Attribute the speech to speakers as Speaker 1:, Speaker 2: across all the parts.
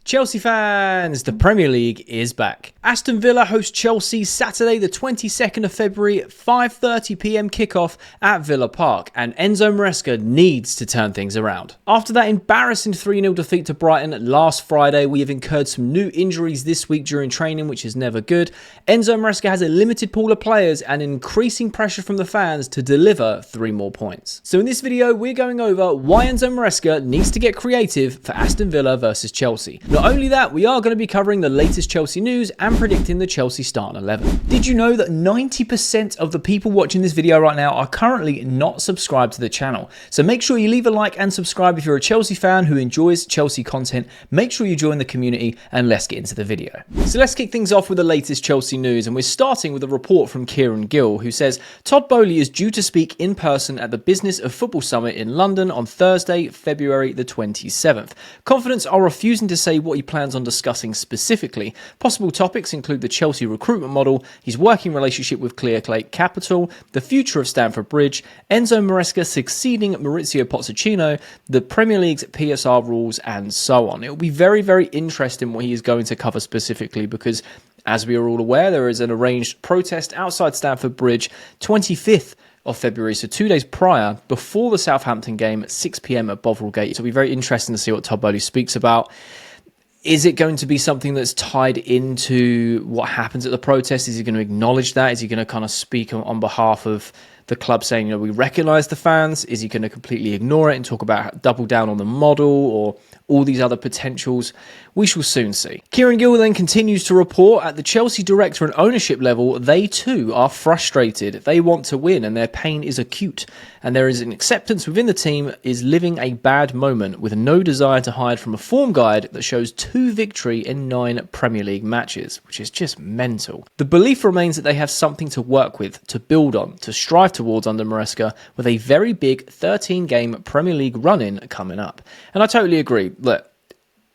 Speaker 1: Chelsea fans, the Premier League is back. Aston Villa host Chelsea Saturday the 22nd of February, 5:30 PM kickoff at Villa Park, and Enzo Maresca needs to turn things around. After that embarrassing 3-0 defeat to Brighton last Friday, we have incurred some new injuries this week during training, which is never good. Enzo Maresca has a limited pool of players and increasing pressure from the fans to deliver 3 more points. So in this video, we're going over why Enzo Maresca needs to get creative for Aston Villa versus Chelsea. Not only that, we are going to be covering the latest Chelsea news and predicting the Chelsea starting 11. Did you know that 90% of the people watching this video right now are currently not subscribed to the channel? So make sure you leave a like and subscribe if you're a Chelsea fan who enjoys Chelsea content. Make sure you join the community and let's get into the video. So let's kick things off with the latest Chelsea news, and we're starting with a report from Kieran Gill, who says Todd Boehly is due to speak in person at the Business of Football Summit in London on Thursday, February the 27th. Confidence are refusing to say what he plans on discussing specifically. Possible topics include the Chelsea recruitment model, his working relationship with Clearlake Capital, the future of Stamford Bridge, Enzo Maresca succeeding Maurizio Pochettino, the Premier League's PSR rules, and so on. It will be very, very interesting what he is going to cover specifically because, as we are all aware, there is an arranged protest outside Stamford Bridge 25th of February, so 2 days prior, before the Southampton game at 6 PM at Bovril Gate. So it'll be very interesting to see what Todd Boehly speaks about. Is it going to be something that's tied into what happens at the protest? Is he going to acknowledge that? Is he going to kind of speak on behalf of the club saying, you know, we recognise the fans? Is he going to completely ignore it and talk about double down on the model or all these other potentials? We shall soon see. Kieran Gill then continues to report at the Chelsea director and ownership level, they too are frustrated. They want to win and their pain is acute. And there is an acceptance within the team is living a bad moment with no desire to hide from a form guide that shows 2 victory in 9 Premier League matches, which is just mental. The belief remains that they have something to work with, to build on, to strive towards under Maresca, with a very big 13-game Premier League run-in coming up. And I totally agree. Look,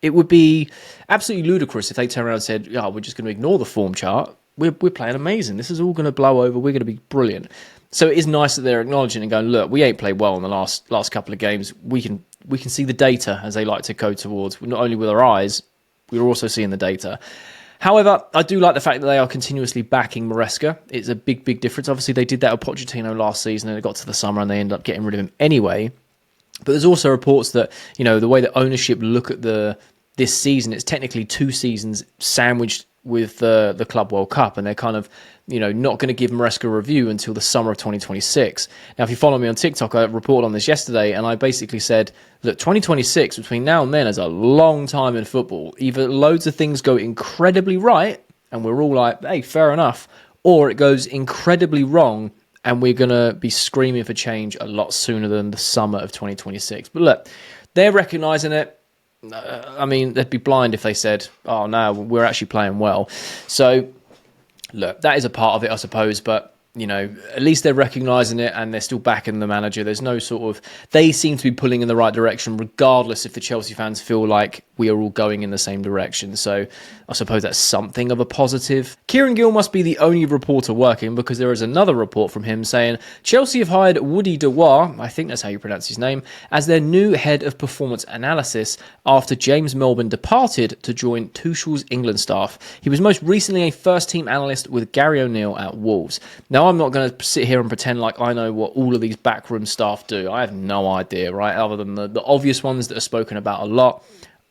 Speaker 1: it would be absolutely ludicrous if they turn around and said, "Oh, we're just going to ignore the form chart. We're playing amazing. This is all going to blow over. We're going to be brilliant." So it is nice that they're acknowledging and going, "Look, we ain't played well in the last couple of games. We can see the data," as they like to go towards. Not only with our eyes, we're also seeing the data. However, I do like the fact that they are continuously backing Maresca. It's a big, big difference. Obviously, they did that with Pochettino last season and it got to the summer and they ended up getting rid of him anyway. But there's also reports that, you know, the way that ownership look at this season, it's technically 2 seasons sandwiched with the Club World Cup, and they're kind of, you know, not going to give Maresca a review until the summer of 2026. Now, if you follow me on TikTok, I reported on this yesterday, and I basically said, look, 2026, between now and then, is a long time in football. Either loads of things go incredibly right, and we're all like, hey, fair enough, or it goes incredibly wrong, and we're going to be screaming for change a lot sooner than the summer of 2026. But look, they're recognising it. I mean, they'd be blind if they said, oh, no, we're actually playing well. So, look, that is a part of it, I suppose, but, you know, at least they're recognising it and they're still backing the manager. There's no sort of... They seem to be pulling in the right direction, regardless if the Chelsea fans feel like we are all going in the same direction. So I suppose that's something of a positive. Kieran Gill must be the only reporter working, because there is another report from him saying Chelsea have hired Woody Dewa, I think that's how you pronounce his name, as their new head of performance analysis after James Melbourne departed to join Tuchel's England staff. He was most recently a first-team analyst with Gary O'Neill at Wolves. Now, I'm not going to sit here and pretend like I know what all of these backroom staff do. I have no idea, right? Other than the obvious ones that are spoken about a lot.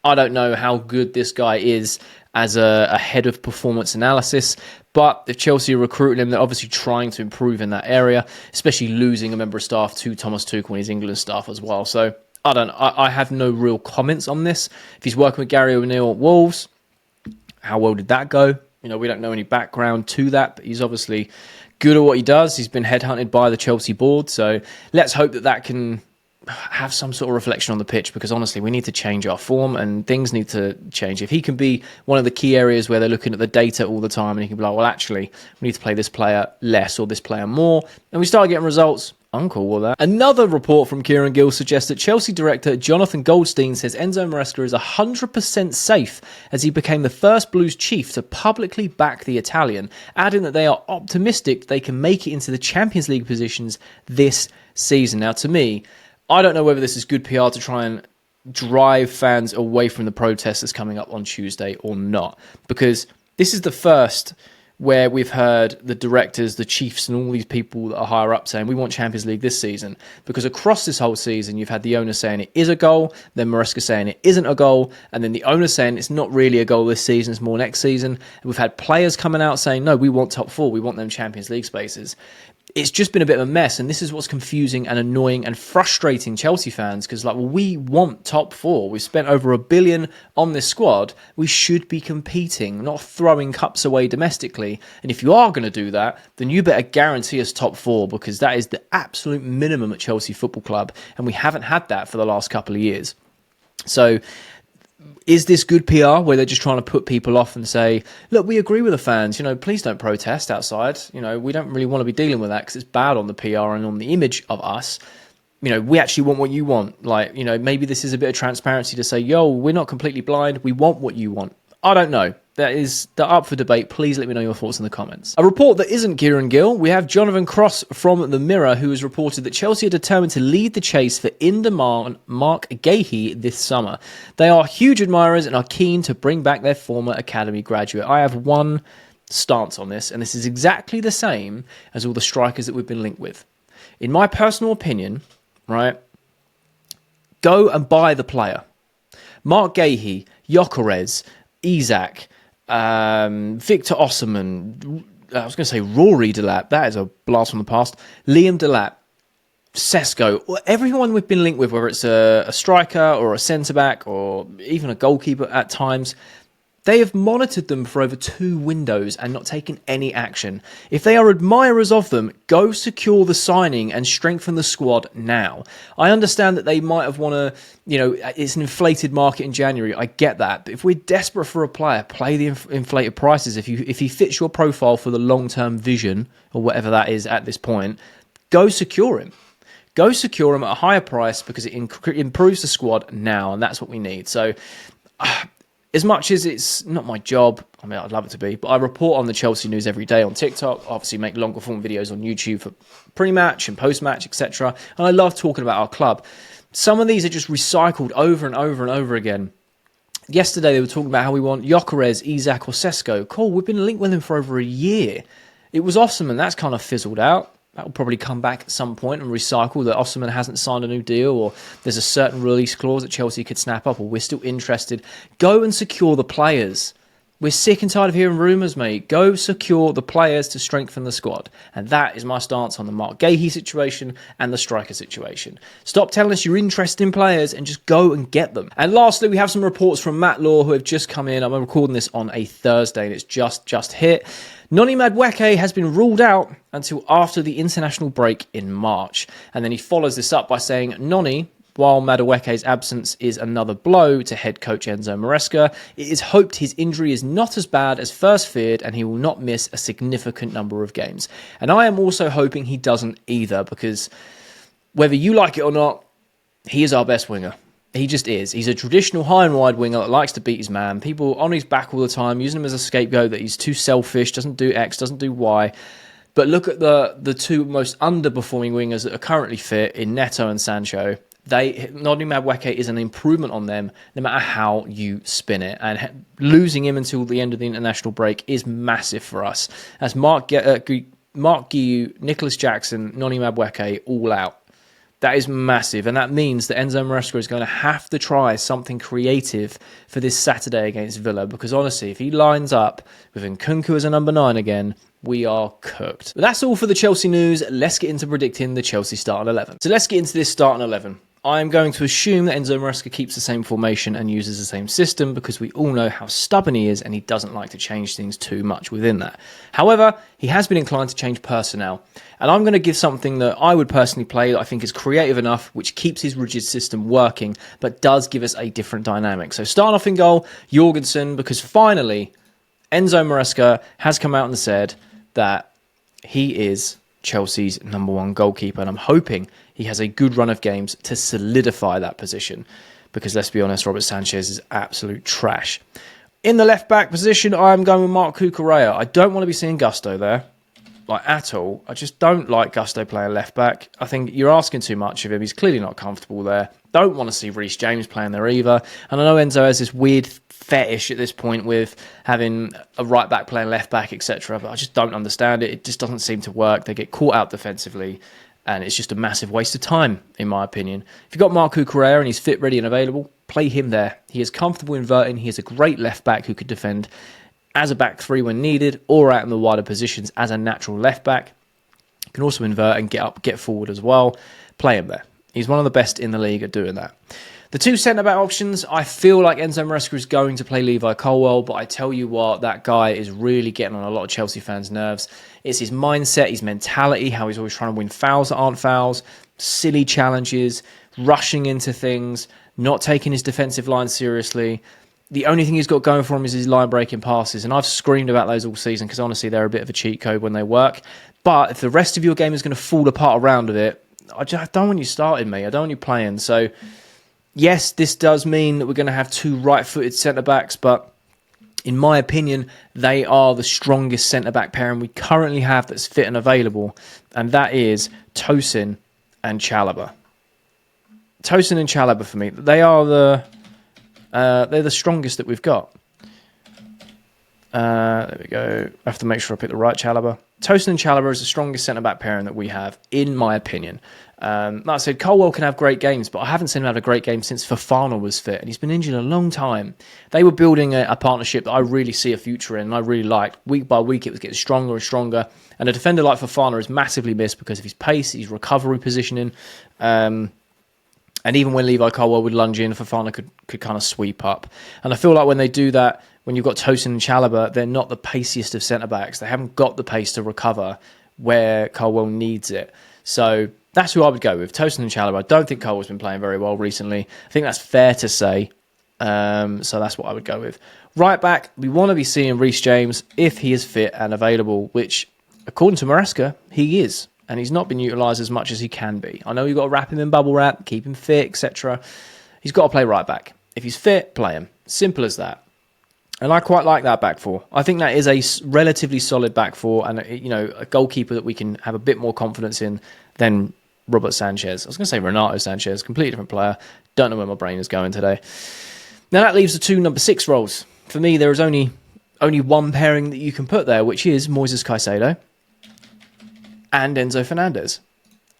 Speaker 1: I don't know how good this guy is as a head of performance analysis, but if Chelsea are recruiting him, they're obviously trying to improve in that area, especially losing a member of staff to Thomas Tuchel and his England staff as well. So I have no real comments on this. If he's working with Gary O'Neill at Wolves, how well did that go? You know, we don't know any background to that, but he's obviously good at what he does. He's been headhunted by the Chelsea board, so let's hope that can have some sort of reflection on the pitch, because honestly, we need to change our form and things need to change. If he can be one of the key areas where they're looking at the data all the time and he can be like, well, actually, we need to play this player less or this player more, and we start getting results, I'm cool with that. Another report from Kieran Gill suggests that Chelsea director Jonathan Goldstein says Enzo Maresca is 100% safe, as he became the first Blues chief to publicly back the Italian, adding that they are optimistic they can make it into the Champions League positions this season. Now, to me, I don't know whether this is good PR to try and drive fans away from the protest that's coming up on Tuesday or not. Because this is the first where we've heard the directors, the chiefs, and all these people that are higher up saying, we want Champions League this season. Because across this whole season, you've had the owner saying it is a goal, then Maresca saying it isn't a goal, and then the owner saying it's not really a goal this season, it's more next season. And we've had players coming out saying, no, we want top four, we want them Champions League spaces. It's just been a bit of a mess, and this is what's confusing and annoying and frustrating Chelsea fans, because like, well, we want top four. We've spent over $1 billion on this squad. We should be competing, not throwing cups away domestically. And if you are going to do that, then you better guarantee us top four, because that is the absolute minimum at Chelsea Football Club, and we haven't had that for the last couple of years. So is this good PR where they're just trying to put people off and say, look, we agree with the fans, please don't protest outside. We don't really want to be dealing with that because it's bad on the PR and on the image of us. We actually want what you want. Like, maybe this is a bit of transparency to say, yo, we're not completely blind. We want what you want. I don't know. That is up for debate. Please let me know your thoughts in the comments. A report that isn't Kieran Gill. We have Jonathan Cross from The Mirror, who has reported that Chelsea are determined to lead the chase for in-demand Mark Gahey this summer. They are huge admirers and are keen to bring back their former academy graduate. I have one stance on this, and this is exactly the same as all the strikers that we've been linked with. In my personal opinion, right, go and buy the player. Mark Gahey, Gyökeres, Isak, Victor Osimhen, I was going to say Rory Delap, that is a blast from the past, Liam Delap, Sesko, everyone we've been linked with, whether it's a striker or a centre-back or even a goalkeeper at times, they have monitored them for over 2 windows and not taken any action. If they are admirers of them, go secure the signing and strengthen the squad now. I understand that they might have want to, it's an inflated market in January. I get that. But if we're desperate for a player, play the inflated prices. If he fits your profile for the long-term vision or whatever that is at this point, go secure him. Go secure him at a higher price because it improves the squad now, and that's what we need. So as much as it's not my job, I mean, I'd love it to be, but I report on the Chelsea news every day on TikTok, obviously make longer form videos on YouTube for pre-match and post-match, etc. And I love talking about our club. Some of these are just recycled over and over and over again. Yesterday, they were talking about how we want Gyökeres, Isak or Sesko. Cool, we've been linked with him for over a year. It was Osimhen, that's kind of fizzled out. That will probably come back at some point and recycle that Osimhen hasn't signed a new deal, or there's a certain release clause that Chelsea could snap up, or we're still interested. Go and secure the players. We're sick and tired of hearing rumours, mate. Go secure the players to strengthen the squad. And that is my stance on the Mark Gahey situation and the striker situation. Stop telling us you're interested in players and just go and get them. And lastly, we have some reports from Matt Law who have just come in. I'm recording this on a Thursday and it's just hit. Noni Madueke has been ruled out until after the international break in March. And then he follows this up by saying, Noni, while Madueke's absence is another blow to head coach Enzo Maresca, it is hoped his injury is not as bad as first feared and he will not miss a significant number of games. And I am also hoping he doesn't either, because whether you like it or not, he is our best winger. He just is. He's a traditional high and wide winger that likes to beat his man. People on his back all the time, using him as a scapegoat, that he's too selfish, doesn't do X, doesn't do Y. But look at the 2 most underperforming wingers that are currently fit in Neto and Sancho. Noni Madueke is an improvement on them, no matter how you spin it. And losing him until the end of the international break is massive for us. That's Mark Guiu, Nicholas Jackson, Noni Madueke all out. That is massive, and that means that Enzo Maresca is going to have to try something creative for this Saturday against Villa, because honestly, if he lines up with Nkunku as a number 9 again, we are cooked. But that's all for the Chelsea news. Let's get into predicting the Chelsea starting 11. So let's get into this starting 11. I'm going to assume that Enzo Maresca keeps the same formation and uses the same system, because we all know how stubborn he is and he doesn't like to change things too much within that. However, he has been inclined to change personnel. And I'm going to give something that I would personally play that I think is creative enough, which keeps his rigid system working, but does give us a different dynamic. So starting off in goal, Jorgensen, because finally, Enzo Maresca has come out and said that he is Chelsea's #1 goalkeeper, and I'm hoping he has a good run of games to solidify that position, because let's be honest, Robert Sanchez is absolute trash. In the left back position, I'm going with Marc Cucurella. I don't want to be seeing Gusto there. like at all. I just don't like Gusto playing left back. I think you're asking too much of him. He's clearly not comfortable there. Don't want to see Reece James playing there either. And I know Enzo has this weird fetish at this point with having a right back playing left back, etc. But I just don't understand it. It just doesn't seem to work. They get caught out defensively, and it's just a massive waste of time, in my opinion. If you've got Marco Correa and he's fit, ready and available, play him there. He is comfortable inverting. He is a great left back who could defend as a back three when needed, or out in the wider positions as a natural left back. You can also invert and get up, get forward as well. Play him there. He's one of the best in the league at doing that. The two centre-back options, I feel like Enzo Maresca is going to play Levi Colwill, but I tell you what, that guy is really getting on a lot of Chelsea fans' nerves. It's his mindset, his mentality, how he's always trying to win fouls that aren't fouls, silly challenges, rushing into things, not taking his defensive line seriously. The only thing he's got going for him is his line-breaking passes, and I've screamed about those all season because honestly, they're a bit of a cheat code when they work. But if the rest of your game is going to fall apart around it, I don't want you starting me. I don't want you playing. So, yes, this does mean that we're going to have two right-footed centre-backs, but in my opinion, they are the strongest centre-back pairing we currently have that's fit and available, and that is Tosin and Chalobah. Tosin and Chalobah, for me, they're the strongest that we've got. There we go. I have to make sure I pick the right Chalobah. Tosin and Chalobah is the strongest centre-back pairing that we have, in my opinion. Like I said, Colwill can have great games, but I haven't seen him have a great game since Fofana was fit, and he's been injured a long time. They were building a partnership that I really see a future in, and I really liked. Week by week, it was getting stronger and stronger, and a defender like Fofana is massively missed because of his pace, his recovery positioning, and even when Levi Colwill would lunge in, Fofana could kind of sweep up. And I feel like when they do that, when you've got Tosin and Chalobah, they're not the paciest of centre-backs. They haven't got the pace to recover where Colwill needs it. So that's who I would go with, Tosin and Chalobah. I don't think Colwill's been playing very well recently. I think that's fair to say. So that's what I would go with. Right back, we want to be seeing Reece James if he is fit and available, which, according to Maresca, he is. And he's not been utilised as much as he can be. I know you've got to wrap him in bubble wrap, keep him fit, etc. He's got to play right back. If he's fit, play him. Simple as that. And I quite like that back four. I think that is a relatively solid back four, and a goalkeeper that we can have a bit more confidence in than Robert Sanchez. I was going to say Renato Sanchez, completely different player. Don't know where my brain is going today. Now that leaves the two number 6 roles. For me, there is only one pairing that you can put there, which is Moises Caicedo and Enzo Fernandez.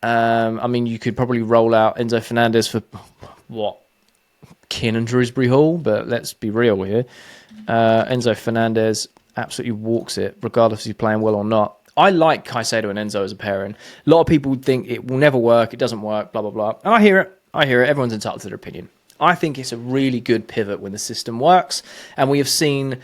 Speaker 1: I mean, you could probably roll out Enzo Fernandez for, Kin and Shrewsbury Hall, but let's be real here. Enzo Fernandez absolutely walks it, regardless if he's playing well or not. I like Caicedo and Enzo as a pairing. A lot of people think it will never work, it doesn't work, blah, blah, blah. And I hear it. Everyone's entitled to their opinion. I think it's a really good pivot when the system works, and we have seen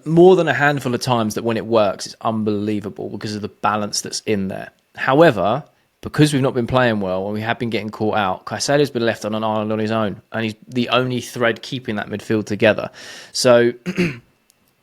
Speaker 1: more than a handful of times that when it works, it's unbelievable because of the balance that's in there. However, because we've not been playing well and we have been getting caught out, Caicedo's been left on an island on his own, and he's the only thread keeping that midfield together. So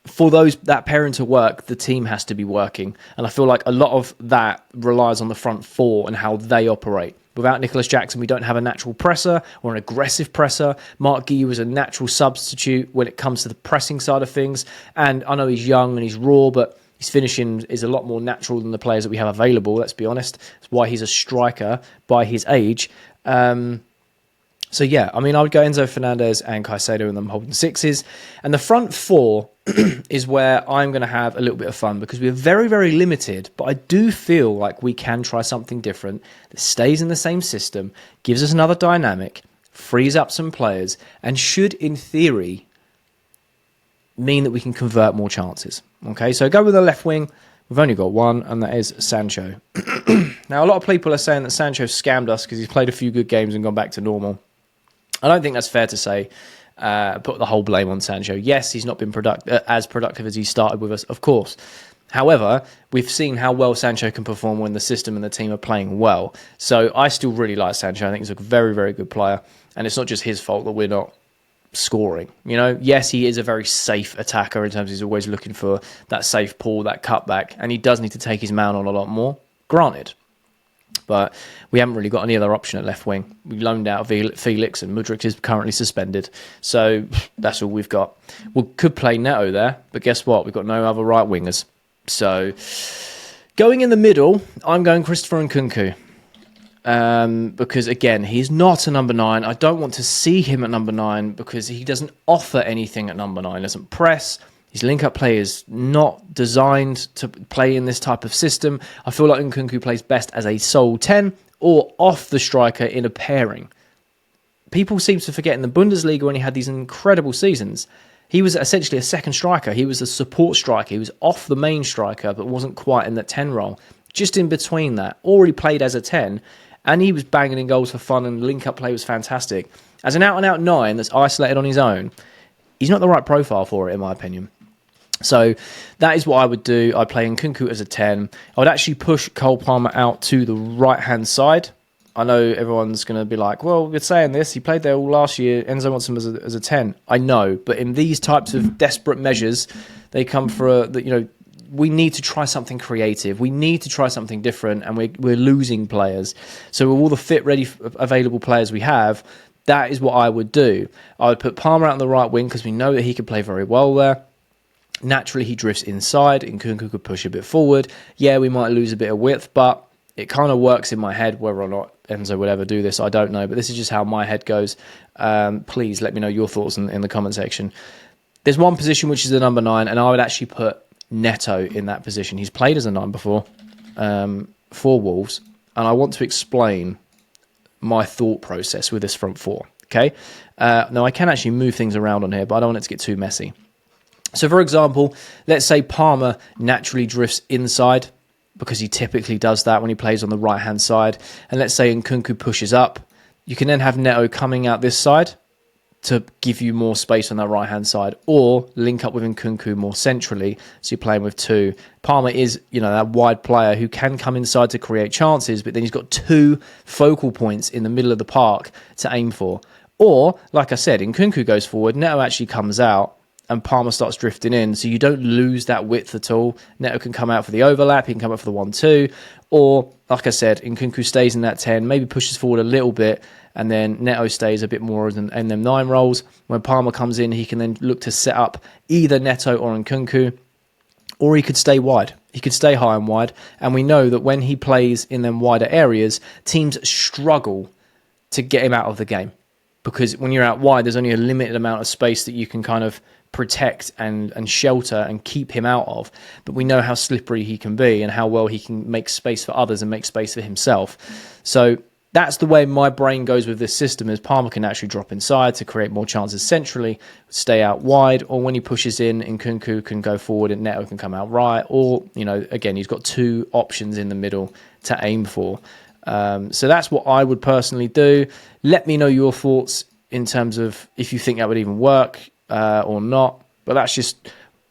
Speaker 1: for that pairing to work, the team has to be working. And I feel like a lot of that relies on the front four and how they operate. Without Nicholas Jackson, we don't have a natural presser or an aggressive presser. Mark Guiu was a natural substitute when it comes to the pressing side of things. And I know he's young and he's raw, but his finishing is a lot more natural than the players that we have available, let's be honest. That's why he's a striker by his age. So yeah, I mean, I would go Enzo Fernandez and Caicedo and them holding sixes. And the front four is where I'm going to have a little bit of fun because we're very, very limited. But I do feel like we can try something different that stays in the same system, gives us another dynamic, frees up some players, and should, in theory, mean that we can convert more chances. Okay, so go with the left wing. We've only got one, and that is Sancho. Now, a lot of people are saying that Sancho scammed us because he's played a few good games and gone back to normal. I don't think that's fair to say. Put the whole blame on Sancho. Yes, he's not been as productive as he started with us, of course. However, we've seen how well Sancho can perform when the system and the team are playing well. So I still really like Sancho. I think he's a very, very good player. And it's not just his fault that we're not scoring. Yes, he is a very safe attacker in terms of he's always looking for that safe pull, that cutback. And he does need to take his man on a lot more. Granted. But we haven't really got any other option at left wing. We loaned out Felix and Mudryk is currently suspended. So that's all we've got. We could play Neto there, but guess what? We've got no other right wingers. So going in the middle, I'm going Christopher Nkunku. Because again, he's not a number 9. I don't want to see him at number 9 because he doesn't offer anything at number 9. He doesn't press. His link-up play is not designed to play in this type of system. I feel like Nkunku plays best as a sole 10 or off the striker in a pairing. People seem to forget in the Bundesliga when he had these incredible seasons, he was essentially a second striker. He was a support striker. He was off the main striker, but wasn't quite in that 10 role. Just in between that, or he played as a 10, and he was banging in goals for fun, and link-up play was fantastic. As an out-and-out 9 that's isolated on his own, he's not the right profile for it, in my opinion. So that is what I would do. I'd play Nkunku as a 10. I would actually push Cole Palmer out to the right-hand side. I know everyone's going to be like, well, we're saying this. He played there all last year. Enzo wants him as a 10. I know, but in these types of desperate measures, they come for we need to try something creative. We need to try something different, and we're losing players. So with all the fit, ready, available players we have, that is what I would do. I would put Palmer out on the right wing because we know that he could play very well there. Naturally, he drifts inside, and Nkunku could push a bit forward. Yeah, we might lose a bit of width, but it kind of works in my head. Whether or not Enzo would ever do this, I don't know. But this is just how my head goes. Please let me know your thoughts in the comment section. There's one position which is the number 9, and I would actually put Neto in that position. He's played as a 9 before for Wolves, and I want to explain my thought process with this front 4. Okay, now I can actually move things around on here, but I don't want it to get too messy. So, for example, let's say Palmer naturally drifts inside because he typically does that when he plays on the right-hand side, and let's say Nkunku pushes up. You can then have Neto coming out this side to give you more space on that right-hand side, or link up with Nkunku more centrally, so you're playing with 2. Palmer is, that wide player who can come inside to create chances, but then he's got 2 focal points in the middle of the park to aim for. Or, like I said, Nkunku goes forward, Neto actually comes out, and Palmer starts drifting in, so you don't lose that width at all. Neto can come out for the overlap, he can come out for the 1-2, or, like I said, Nkunku stays in that 10, maybe pushes forward a little bit, and then Neto stays a bit more in them 9 roles. When Palmer comes in, he can then look to set up either Neto or Nkunku, or he could stay wide. He could stay high and wide, and we know that when he plays in them wider areas, teams struggle to get him out of the game, because when you're out wide, there's only a limited amount of space that you can kind of protect and shelter and keep him out of. But we know how slippery he can be and how well he can make space for others and make space for himself. So that's the way my brain goes with this system, is Palmer can actually drop inside to create more chances centrally, stay out wide, or when he pushes in, Nkunku can go forward and Neto can come out right, or, again, he's got 2 options in the middle to aim for. So that's what I would personally do. Let me know your thoughts in terms of if you think that would even work or not. But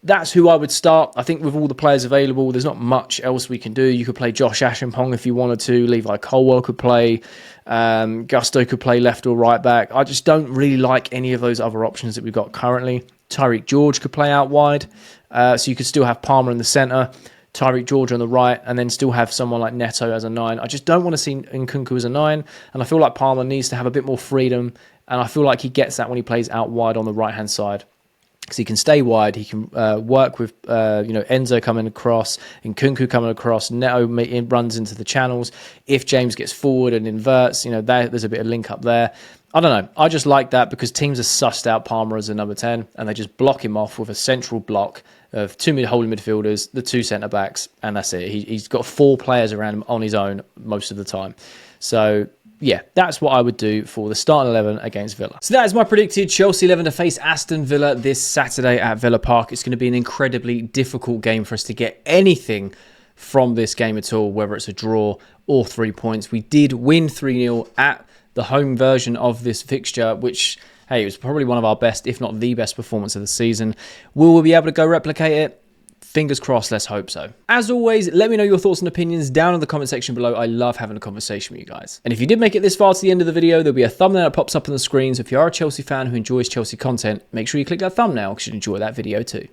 Speaker 1: that's who I would start. I think with all the players available, there's not much else we can do. You could play Josh Ashimpong if you wanted to. Levi Colwell could play. Gusto could play left or right back. I just don't really like any of those other options that we've got currently. Tyreek George could play out wide. So you could still have Palmer in the centre, Tyreek George on the right, and then still have someone like Neto as a 9. I just don't want to see Nkunku as a 9. And I feel like Palmer needs to have a bit more freedom. And I feel like he gets that when he plays out wide on the right-hand side. Because he can stay wide, he can work with Enzo coming across, Nkunku coming across, Neto runs into the channels. If James gets forward and inverts, there's a bit of link up there. I don't know. I just like that because teams have sussed out Palmer as a number 10, and they just block him off with a central block of 2 holding midfielders, the 2 centre-backs, and that's it. He's got 4 players around him on his own most of the time. So yeah, that's what I would do for the starting 11 against Villa. So that is my predicted Chelsea 11 to face Aston Villa this Saturday at Villa Park. It's going to be an incredibly difficult game for us to get anything from this game at all, whether it's a draw or 3 points. We did win 3-0 at the home version of this fixture, which, hey, it was probably one of our best, if not the best performance of the season. Will we be able to go replicate it? Fingers crossed, let's hope so. As always, let me know your thoughts and opinions down in the comment section below. I love having a conversation with you guys. And if you did make it this far to the end of the video, there'll be a thumbnail that pops up on the screen. So if you are a Chelsea fan who enjoys Chelsea content, make sure you click that thumbnail because you'll enjoy that video too.